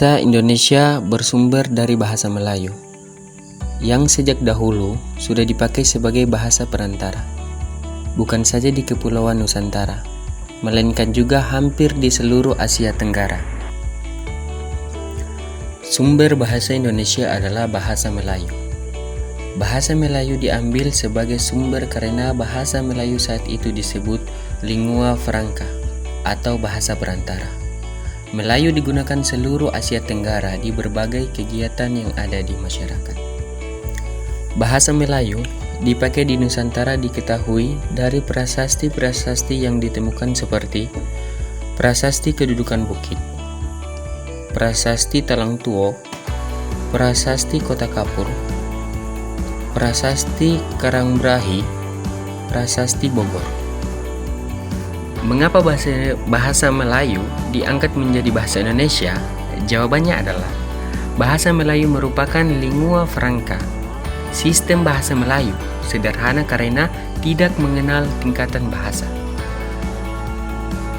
Bahasa Indonesia bersumber dari bahasa Melayu, yang sejak dahulu sudah dipakai sebagai bahasa perantara, bukan saja di Kepulauan Nusantara, melainkan juga hampir di seluruh Asia Tenggara. Sumber bahasa Indonesia adalah bahasa Melayu. Bahasa Melayu diambil sebagai sumber karena bahasa Melayu saat itu disebut lingua franca atau bahasa perantara. Melayu digunakan seluruh Asia Tenggara di berbagai kegiatan yang ada di masyarakat. Bahasa Melayu dipakai di Nusantara diketahui dari prasasti-prasasti yang ditemukan seperti prasasti kedudukan bukit, prasasti Talang Tuo, prasasti Kota Kapur, prasasti Karangbrahi, prasasti Bogor. Mengapa bahasa Melayu diangkat menjadi bahasa Indonesia? Jawabannya adalah bahasa Melayu merupakan lingua franca. Sistem bahasa Melayu sederhana karena tidak mengenal tingkatan bahasa.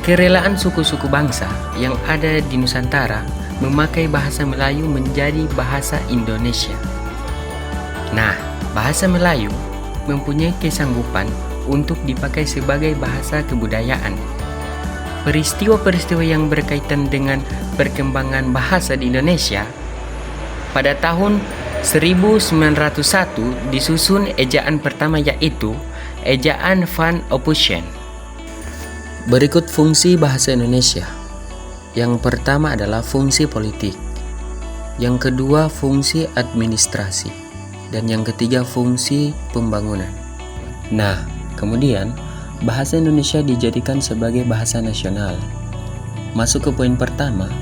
Kerelaan suku-suku bangsa yang ada di Nusantara memakai bahasa Melayu menjadi bahasa Indonesia. Nah, bahasa Melayu mempunyai kesanggupan untuk dipakai sebagai bahasa kebudayaan. Peristiwa-peristiwa yang berkaitan dengan perkembangan bahasa di Indonesia pada tahun 1901 disusun ejaan pertama, yaitu ejaan Van Ophusen. Berikut fungsi bahasa Indonesia. Yang pertama adalah fungsi politik, yang kedua fungsi administrasi, dan yang ketiga fungsi pembangunan. Nah, kemudian bahasa Indonesia dijadikan sebagai bahasa nasional. Masuk ke poin pertama,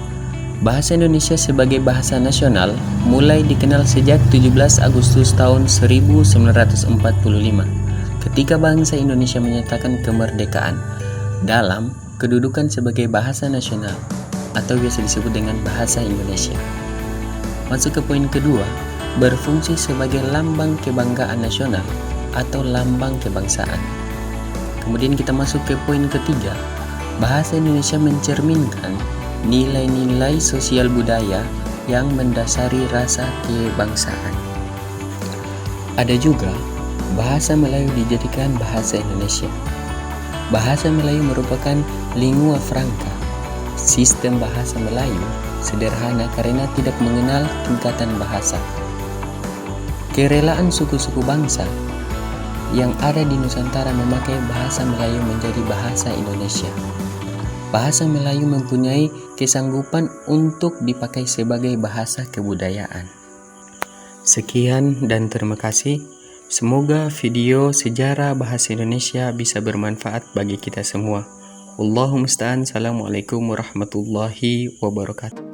bahasa Indonesia sebagai bahasa nasional mulai dikenal sejak 17 Agustus tahun 1945 ketika bangsa Indonesia menyatakan kemerdekaan dalam kedudukan sebagai bahasa nasional atau biasa disebut dengan bahasa Indonesia. Masuk ke poin kedua, berfungsi sebagai lambang kebanggaan nasional atau lambang kebangsaan. Kemudian kita masuk ke poin ketiga, bahasa Indonesia mencerminkan nilai-nilai sosial budaya yang mendasari rasa kebangsaan. Ada juga bahasa Melayu dijadikan bahasa Indonesia. Bahasa Melayu merupakan lingua franca. Sistem bahasa Melayu sederhana karena tidak mengenal tingkatan bahasa. Kerelaan suku-suku bangsa yang ada di Nusantara memakai bahasa Melayu menjadi bahasa Indonesia. Bahasa Melayu mempunyai kesanggupan untuk dipakai sebagai bahasa kebudayaan. Sekian dan terima kasih. Semoga video sejarah bahasa Indonesia bisa bermanfaat bagi kita semua. Wallahul musta'an. Assalamualaikum warahmatullahi wabarakatuh.